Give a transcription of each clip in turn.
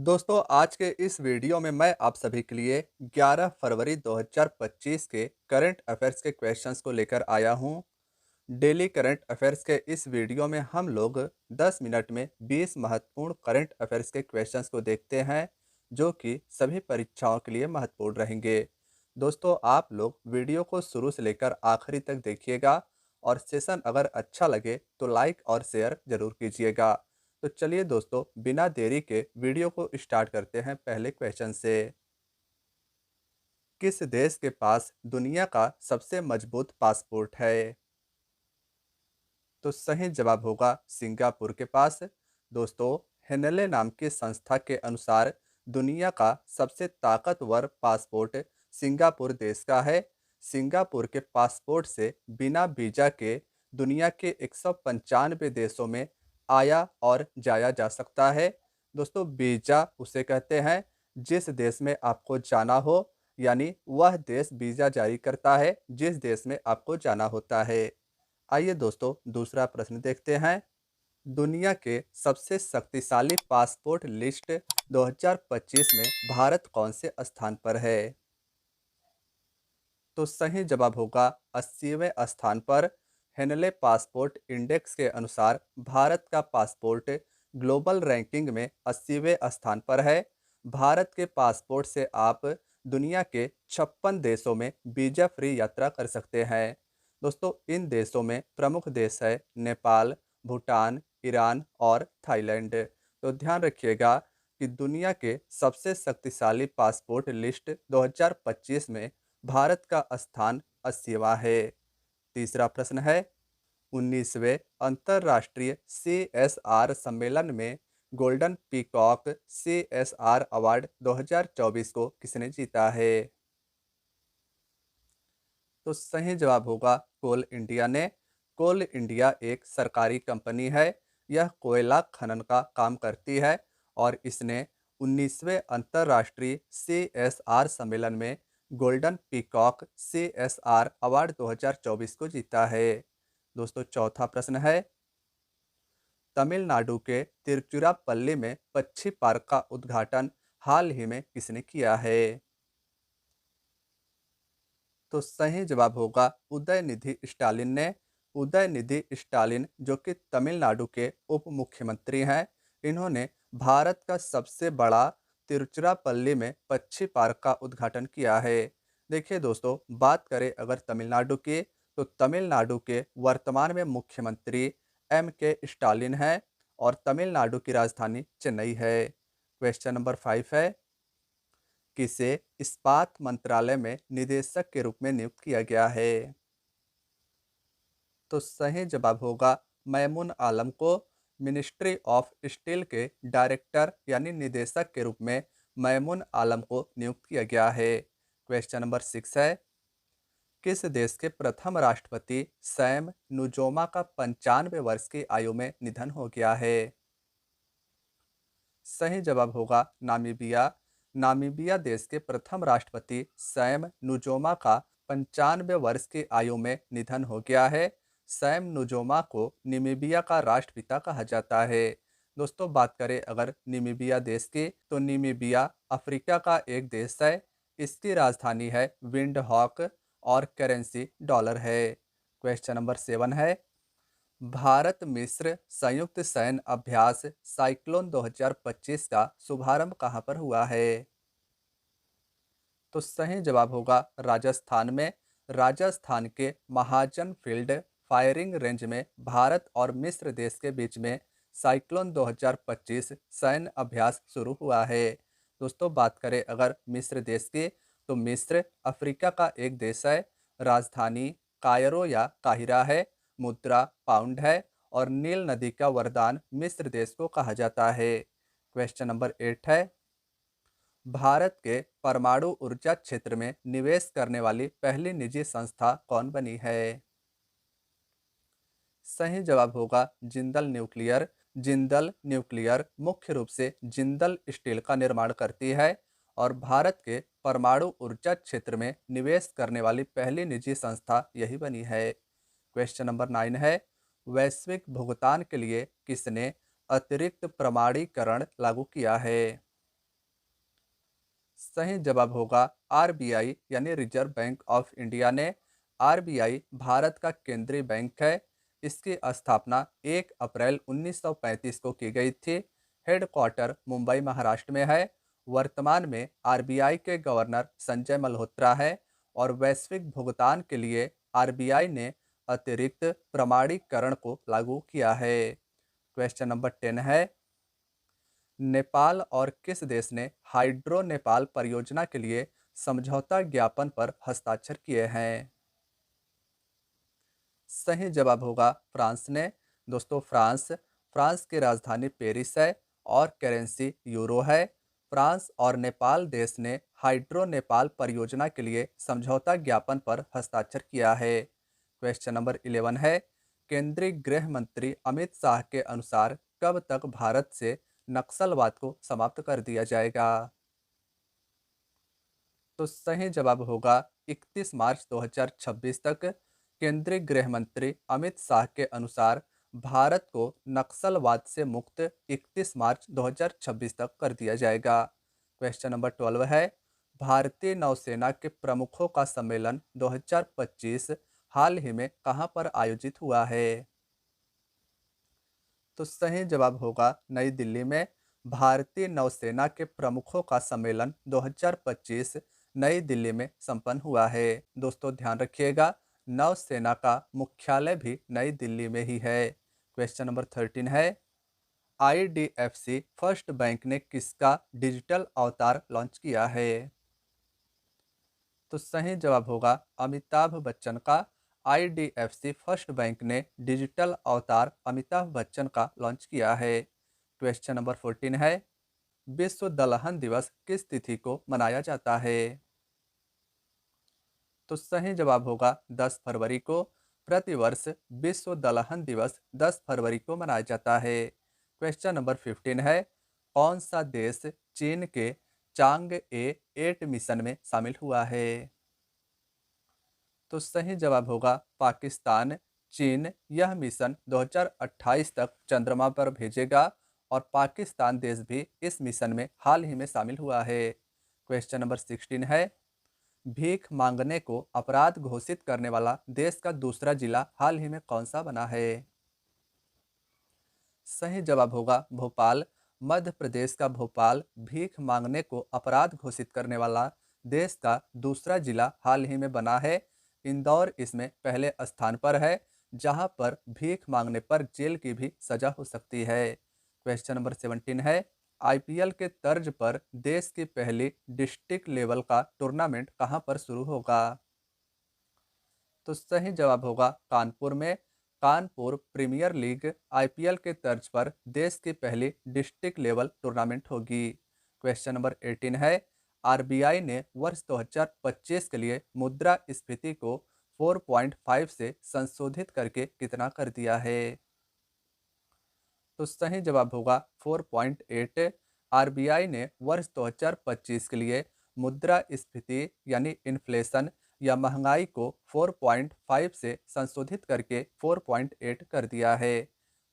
दोस्तों आज के इस वीडियो में मैं आप सभी के लिए 11 फरवरी 2025 के करंट अफेयर्स के क्वेश्चंस को लेकर आया हूं। डेली करंट अफेयर्स के इस वीडियो में हम लोग 10 मिनट में 20 महत्वपूर्ण करंट अफेयर्स के क्वेश्चंस को देखते हैं जो कि सभी परीक्षाओं के लिए महत्वपूर्ण रहेंगे। दोस्तों आप लोग वीडियो को शुरू से लेकर आखिरी तक देखिएगा और सेशन अगर अच्छा लगे तो लाइक और शेयर जरूर कीजिएगा। तो चलिए दोस्तों बिना देरी के वीडियो को स्टार्ट करते हैं पहले क्वेश्चन से। किस देश के पास दुनिया का सबसे मजबूत पासपोर्ट है? तो सही जवाब होगा सिंगापुर के पास। दोस्तों हेनले नाम की संस्था के अनुसार दुनिया का सबसे ताकतवर पासपोर्ट सिंगापुर देश का है। सिंगापुर के पासपोर्ट से बिना वीजा के दुनिया के 195 देशों में आया और जाया जा सकता है। दोस्तों वीजा उसे कहते हैं जिस देश में आपको जाना हो, यानी वह देश वीजा जारी करता है जिस देश में आपको जाना होता है। आइए दोस्तों दूसरा प्रश्न देखते हैं। दुनिया के सबसे शक्तिशाली पासपोर्ट लिस्ट 2025 में भारत कौन से स्थान पर है? तो सही जवाब होगा 80वें स्थान पर। हेनले पासपोर्ट इंडेक्स के अनुसार भारत का पासपोर्ट ग्लोबल रैंकिंग में 80वें स्थान पर है। भारत के पासपोर्ट से आप दुनिया के 56 देशों में वीजा फ्री यात्रा कर सकते हैं। दोस्तों इन देशों में प्रमुख देश है नेपाल, भूटान, ईरान और थाईलैंड। तो ध्यान रखिएगा कि दुनिया के सबसे शक्तिशाली पासपोर्ट लिस्ट 2025 में भारत का स्थान 80वां है। तीसरा प्रश्न है 19वें अंतर्राष्ट्रीय CSR सम्मेलन में गोल्डन पीकॉक CSR अवार्ड 2024 को किसने जीता है? तो सही जवाब होगा कोल इंडिया ने। कोल इंडिया एक सरकारी कंपनी है। यह कोयला खनन का काम करती है और इसने 19वें अंतर्राष्ट्रीय CSR सम्मेलन में गोल्डन पीकॉक CSR अवार्ड 2024 को जीता है। दोस्तों चौथा प्रश्न है तमिलनाडु के तिरुचिरापल्ली में पक्षी पार्क का उद्घाटन हाल ही में किसने किया है? तो सही जवाब होगा उदयनिधि स्टालिन ने। उदयनिधि स्टालिन जो कि तमिलनाडु के उप मुख्यमंत्री हैं, इन्होंने भारत का सबसे बड़ा तिरुचिरापल्ली में पक्षी पार्क का उद्घाटन किया है। देखिए दोस्तों बात करें अगर तमिलनाडु की, तो तमिलनाडु के वर्तमान में मुख्यमंत्री MK स्टालिन हैं और तमिलनाडु की राजधानी चेन्नई है। क्वेश्चन नंबर 5 है किसे इस्पात मंत्रालय में निदेशक के रूप में नियुक्त किया गया है? तो सही जवाब होगा मैमून आलम को। मिनिस्ट्री ऑफ स्टील के डायरेक्टर यानी निदेशक के रूप में मैमून आलम को नियुक्त किया गया है। क्वेश्चन नंबर 6 है किस देश के प्रथम राष्ट्रपति सैम नुजोमा का 95 वर्ष की आयु में निधन हो गया है? सही जवाब होगा नामीबिया। नामीबिया देश के प्रथम राष्ट्रपति सैम नुजोमा का 95 वर्ष की आयु में निधन हो गया है। सैम नुजोमा को नामीबिया का राष्ट्रपिता कहा जाता है। दोस्तों बात करें अगर नामीबिया देश की, तो नामीबिया अफ्रीका का एक देश है। इसकी राजधानी है विंडहॉक और करेंसी डॉलर है। क्वेश्चन नंबर 7 है भारत मिस्र संयुक्त सैन्य अभ्यास साइक्लोन 2025 का शुभारंभ कहां पर हुआ है? तो सही जवाब होगा राजस्थान में। राजस्थान के महाजन फील्ड फायरिंग रेंज में भारत और मिस्र देश के बीच में साइक्लोन 2025 सैन्य अभ्यास शुरू हुआ है। दोस्तों बात करें अगर मिस्र देश की, तो मिस्र अफ्रीका का एक देश है। राजधानी कायरो या काहिरा है। मुद्रा पाउंड है और नील नदी का वरदान मिस्र देश को कहा जाता है। क्वेश्चन नंबर 8 है भारत के परमाणु ऊर्जा क्षेत्र में निवेश करने वाली पहली निजी संस्था कौन बनी है? सही जवाब होगा जिंदल न्यूक्लियर। जिंदल न्यूक्लियर मुख्य रूप से जिंदल स्टील का निर्माण करती है और भारत के परमाणु ऊर्जा क्षेत्र में निवेश करने वाली पहली निजी संस्था यही बनी है। क्वेश्चन नंबर 9 है वैश्विक भुगतान के लिए किसने अतिरिक्त प्रमाणीकरण लागू किया है? सही जवाब होगा आरबीआई यानी रिजर्व बैंक ऑफ इंडिया ने। आरबीआई भारत का केंद्रीय बैंक है। इसकी स्थापना 1 अप्रैल 1935 को की गई थी। हेडक्वार्टर मुंबई महाराष्ट्र में है। वर्तमान में आरबीआई के गवर्नर संजय मल्होत्रा है और वैश्विक भुगतान के लिए आरबीआई ने अतिरिक्त प्रमाणीकरण को लागू किया है। क्वेश्चन नंबर 10 है, नेपाल और किस देश ने हाइड्रो नेपाल परियोजना के लिए समझौता ज्ञापन पर हस्ताक्षर किए हैं? सही जवाब होगा फ्रांस ने। दोस्तों फ्रांस की राजधानी पेरिस है और करेंसी यूरो है। फ्रांस और नेपाल देश ने हाइड्रो नेपाल परियोजना के लिए समझौता ज्ञापन पर हस्ताक्षर किया है। क्वेश्चन नंबर 11 है, केंद्रीय गृह मंत्री अमित शाह के अनुसार कब तक भारत से नक्सलवाद को समाप्त कर दिया जाएगा? तो सही जवाब होगा 31 मार्च 2026 तक। केंद्रीय गृह मंत्री अमित शाह के अनुसार भारत को नक्सलवाद से मुक्त 31 मार्च 2026 तक कर दिया जाएगा। क्वेश्चन नंबर 12 है, भारतीय नौसेना के प्रमुखों का सम्मेलन 2025 हाल ही में कहां पर आयोजित हुआ है? तो सही जवाब होगा नई दिल्ली में। भारतीय नौसेना के प्रमुखों का सम्मेलन 2025 नई दिल्ली में संपन्न हुआ है। दोस्तों ध्यान रखिएगा, नौसेना का मुख्यालय भी नई दिल्ली में ही है। क्वेश्चन नंबर 13 है, आईडीएफसी फर्स्ट बैंक ने किसका डिजिटल अवतार लॉन्च किया है? तो सही जवाब होगा अमिताभ बच्चन का। आईडीएफसी फर्स्ट बैंक ने डिजिटल अवतार अमिताभ बच्चन का लॉन्च किया है। क्वेश्चन नंबर 14 है, विश्व दलहन दिवस किस तिथि को मनाया जाता है? तो सही जवाब होगा 10 फरवरी को। प्रतिवर्ष विश्व दलहन दिवस 10 फरवरी को मनाया जाता है। क्वेश्चन नंबर 15 है, कौन सा देश चीन के चांग ए 8 मिशन में शामिल हुआ है? तो सही जवाब होगा पाकिस्तान। चीन यह मिशन 2028 तक चंद्रमा पर भेजेगा और पाकिस्तान देश भी इस मिशन में हाल ही में शामिल हुआ है। क्वेश्चन नंबर 16 है, भीख मांगने को अपराध घोषित करने वाला देश का दूसरा जिला हाल ही में कौन सा बना है? सही जवाब होगा भोपाल। मध्य प्रदेश का भोपाल भीख मांगने को अपराध घोषित करने वाला देश का दूसरा जिला हाल ही में बना है। इंदौर इसमें पहले स्थान पर है, जहां पर भीख मांगने पर जेल की भी सजा हो सकती है। क्वेश्चन नंबर 17 है, आईपीएल के तर्ज पर देश की पहली डिस्ट्रिक्ट लेवल का टूर्नामेंट कहां पर शुरू होगा? तो सही जवाब होगा कानपुर में। कानपुर प्रीमियर लीग आईपीएल के तर्ज पर देश की पहली डिस्ट्रिक्ट लेवल टूर्नामेंट होगी। क्वेश्चन नंबर 18 है, आरबीआई ने वर्ष 2025 के लिए मुद्रास्फीति को 4.5 से संशोधित करके कितना कर दिया है? तो सही जवाब होगा 4.8। आरबीआई ने वर्ष 2025 के लिए मुद्रास्फीति यानी इन्फ्लेशन या महंगाई को 4.5 से संशोधित करके 4.8 कर दिया है।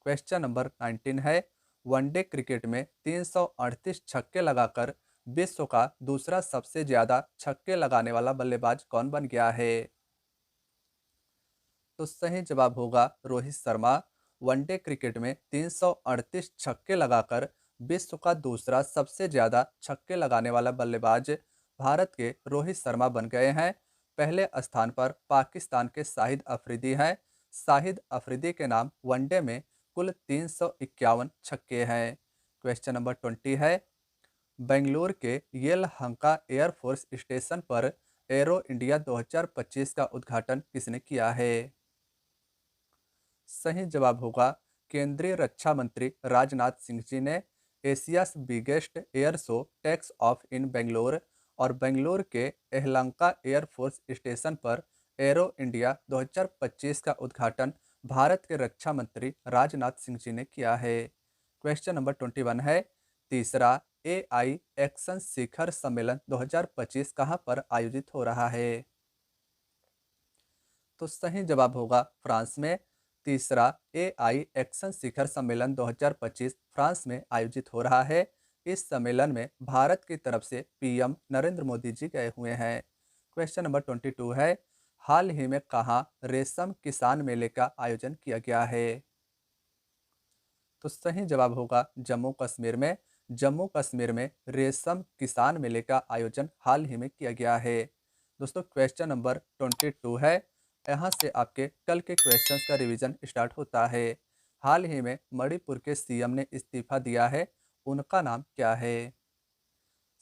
क्वेश्चन नंबर 19 है, वनडे क्रिकेट में 338 छक्के लगाकर विश्व का दूसरा सबसे ज्यादा छक्के लगाने वाला बल्लेबाज कौन बन गया है? तो सही जवाब होगा रोहित शर्मा। वनडे क्रिकेट में 338 छक्के लगाकर विश्व का दूसरा सबसे ज्यादा छक्के लगाने वाला बल्लेबाज भारत के रोहित शर्मा बन गए हैं। पहले स्थान पर पाकिस्तान के शाहिद अफरीदी हैं। शाहिद अफरीदी के नाम वनडे में कुल 351 छक्के हैं। क्वेश्चन नंबर 20 है, बेंगलुरु के येलहंका एयरफोर्स स्टेशन पर एरो इंडिया 2025 का उद्घाटन किसने किया है? सही जवाब होगा केंद्रीय रक्षा मंत्री राजनाथ सिंह जी ने। Asia's biggest air show takes off in Bangalore और बेंगलोर के यलहंका एयरफोर्स स्टेशन पर एरो इंडिया 2025 का उद्घाटन भारत के रक्षा मंत्री राजनाथ सिंह जी ने किया है। क्वेश्चन नंबर 21 है, तीसरा एआई एक्शन शिखर सम्मेलन 2025 कहां पर आयोजित हो रहा है? तो सही जवाब होगा फ्रांस में। तीसरा एआई एक्शन शिखर सम्मेलन 2025 फ्रांस में आयोजित हो रहा है। इस सम्मेलन में भारत की तरफ से पीएम नरेंद्र मोदी जी गए हुए हैं। क्वेश्चन नंबर 22 है, हाल ही में कहाँ रेशम किसान मेले का आयोजन किया गया है? तो सही जवाब होगा जम्मू कश्मीर में। जम्मू कश्मीर में रेशम किसान मेले का आयोजन हाल ही में किया गया है। दोस्तों क्वेश्चन नंबर 22 है, यहाँ से आपके कल के क्वेश्चंस का रिवीजन स्टार्ट होता है। हाल ही में मणिपुर के सीएम ने इस्तीफा दिया है, उनका नाम क्या है?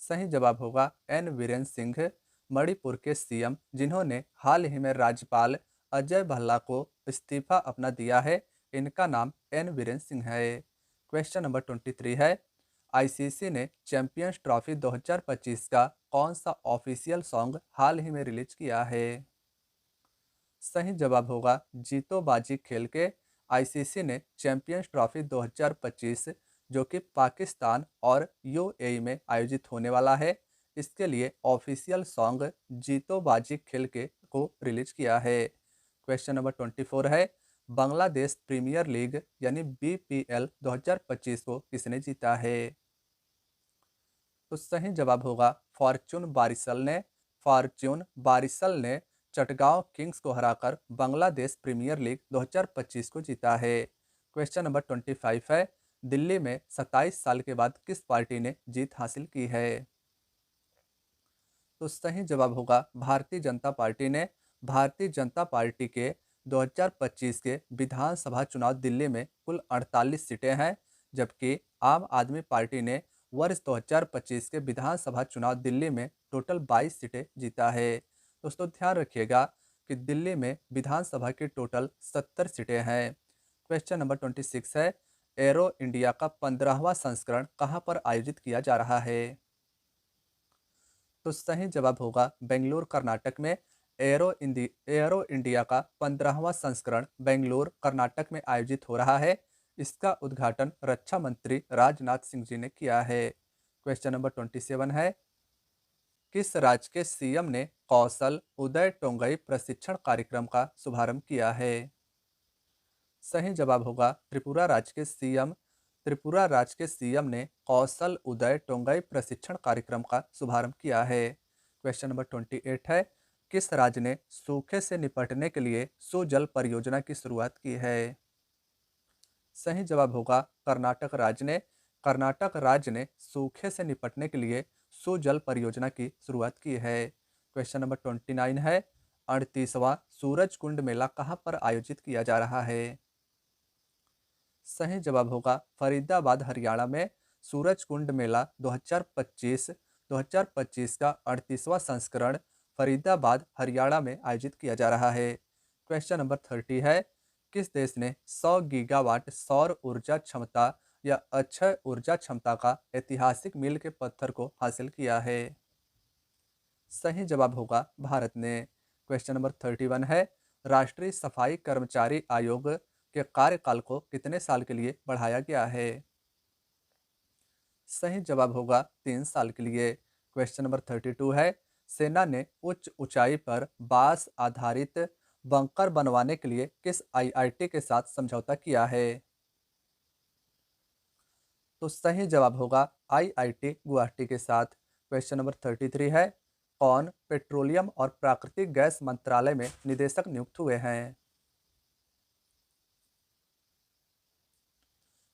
सही जवाब होगा एन वीरेंद्र सिंह, मणिपुर के सीएम जिन्होंने हाल ही में राज्यपाल अजय भल्ला को इस्तीफा अपना दिया है, इनका नाम एन वीरेंद्र सिंह है। क्वेश्चन नंबर 23 है, आईसीसी ने चैंपियंस ट्रॉफी 2025 का कौन सा ऑफिशियल सॉन्ग हाल ही में रिलीज किया है? सही जवाब होगा जीतो बाजी खेल के। आईसीसी ने चैंपियंस ट्रॉफी 2025 जो कि पाकिस्तान और यूएई में आयोजित होने वाला है, इसके लिए ऑफिशियल सॉन्ग जीतो बाजी खेल के को रिलीज किया है। क्वेश्चन नंबर 24 है, बांग्लादेश प्रीमियर लीग यानी बीपीएल 2025 को किसने जीता है? तो सही जवाब होगा फॉर्चून बारिसल ने। फॉर्चून बारिसल ने चटगांव किंग्स को हराकर बांग्लादेश प्रीमियर लीग 2025 को जीता है। क्वेश्चन नंबर 25 है, दिल्ली में 27 साल के बाद किस पार्टी ने जीत हासिल की है? तो सही जवाब होगा भारतीय जनता पार्टी ने। भारतीय जनता पार्टी के 2025 के विधानसभा चुनाव दिल्ली में कुल 48 सीटें हैं, जबकि आम आदमी पार्टी ने वर्ष 2025 के विधानसभा चुनाव दिल्ली में टोटल 22 सीटें जीता है। दोस्तों ध्यान रखिएगा कि दिल्ली में विधानसभा की टोटल 70 सीटें हैं। क्वेश्चन नंबर 26 है, एरो इंडिया का 15वां संस्करण कहाँ पर आयोजित किया जा रहा है? तो सही जवाब होगा बेंगलुरु कर्नाटक में। एरो इंडिया का 15वां संस्करण बेंगलुरु कर्नाटक में आयोजित हो रहा है। इसका उद्घाटन रक्षा मंत्री राजनाथ सिंह जी ने किया है। क्वेश्चन नंबर 27 है, किस राज्य के सीएम ने कौशल उदय टोंगई प्रशिक्षण कार्यक्रम का शुभारंभ किया है? सही जवाब होगा त्रिपुरा राज्य के सीएम। त्रिपुरा राज्य के सीएम ने कौशल उदय टोंगई प्रशिक्षण कार्यक्रम का शुभारंभ किया है। क्वेश्चन नंबर 28 है, किस राज्य ने सूखे से निपटने के लिए सुजल परियोजना की शुरुआत की है? सही जवाब होगा कर्नाटक राज्य ने। कर्नाटक राज्य ने सूखे से निपटने के लिए सुजल परियोजना की शुरुआत की है। क्वेश्चन नंबर 29 है, 38वां सूरज कुंड मेला कहाँ पर आयोजित किया जा रहा है? सही जवाब होगा फरीदाबाद हरियाणा में। सूरज कुंड मेला 2025 का 38वां संस्करण फरीदाबाद हरियाणा में आयोजित किया जा रहा है। क्वेश्चन नंबर 30 है, किस देश ने 100 गीगावाट सौर ऊर्जा क्षमता या अक्षय ऊर्जा क्षमता का ऐतिहासिक मील के पत्थर को हासिल किया है? सही जवाब होगा भारत ने। क्वेश्चन नंबर 31 है, राष्ट्रीय सफाई कर्मचारी आयोग के कार्यकाल को कितने साल के लिए बढ़ाया गया है? सही जवाब होगा 3 साल के लिए। क्वेश्चन नंबर 32 है, सेना ने उच्च ऊंचाई पर बांस आधारित बंकर बनवाने के लिए किस आईआईटी के साथ समझौता किया है? तो सही जवाब होगा आईआईटी गुवाहाटी के साथ। क्वेश्चन नंबर 33 है, कौन पेट्रोलियम और प्राकृतिक गैस मंत्रालय में निदेशक नियुक्त हुए हैं?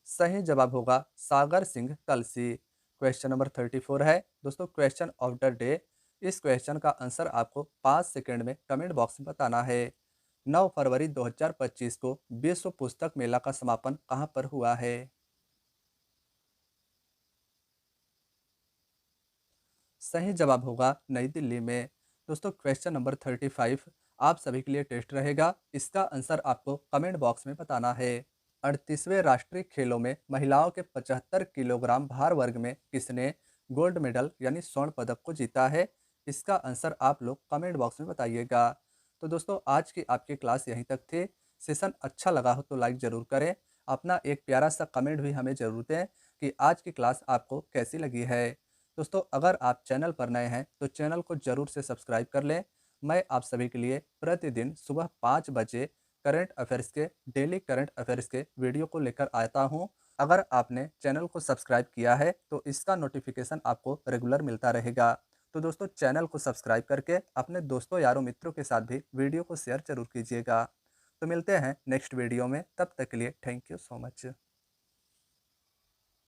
सही जवाब होगा सागर सिंह कलसी। क्वेश्चन नंबर 34 है दोस्तों, क्वेश्चन ऑफ द डे। इस क्वेश्चन का आंसर आपको 5 सेकंड में कमेंट बॉक्स में बताना है। 9 फरवरी 2025 को विश्व पुस्तक मेला का समापन कहाँ पर हुआ है? सही जवाब होगा नई दिल्ली में। दोस्तों क्वेश्चन नंबर 35 आप सभी के लिए टेस्ट रहेगा, इसका आंसर आपको कमेंट बॉक्स में बताना है। 38वें राष्ट्रीय खेलों में महिलाओं के 75 किलोग्राम भार वर्ग में किसने गोल्ड मेडल यानी स्वर्ण पदक को जीता है? इसका आंसर आप लोग कमेंट बॉक्स में बताइएगा। तो दोस्तों आज की आपकी क्लास यहीं तक थी। सेशन अच्छा लगा हो तो लाइक ज़रूर करें। अपना एक प्यारा सा कमेंट भी हमें ज़रूर दें कि आज की क्लास आपको कैसी लगी है। दोस्तों अगर आप चैनल पर नए हैं तो चैनल को ज़रूर से सब्सक्राइब कर लें। मैं आप सभी के लिए प्रतिदिन सुबह 5 बजे करंट अफेयर्स के डेली करंट अफेयर्स के वीडियो को लेकर आता हूं। अगर आपने चैनल को सब्सक्राइब किया है तो इसका नोटिफिकेशन आपको रेगुलर मिलता रहेगा। तो दोस्तों चैनल को सब्सक्राइब करके अपने दोस्तों यारों मित्रों के साथ भी वीडियो को शेयर जरूर कीजिएगा। तो मिलते हैं नेक्स्ट वीडियो में, तब तक के लिए थैंक यू सो मच।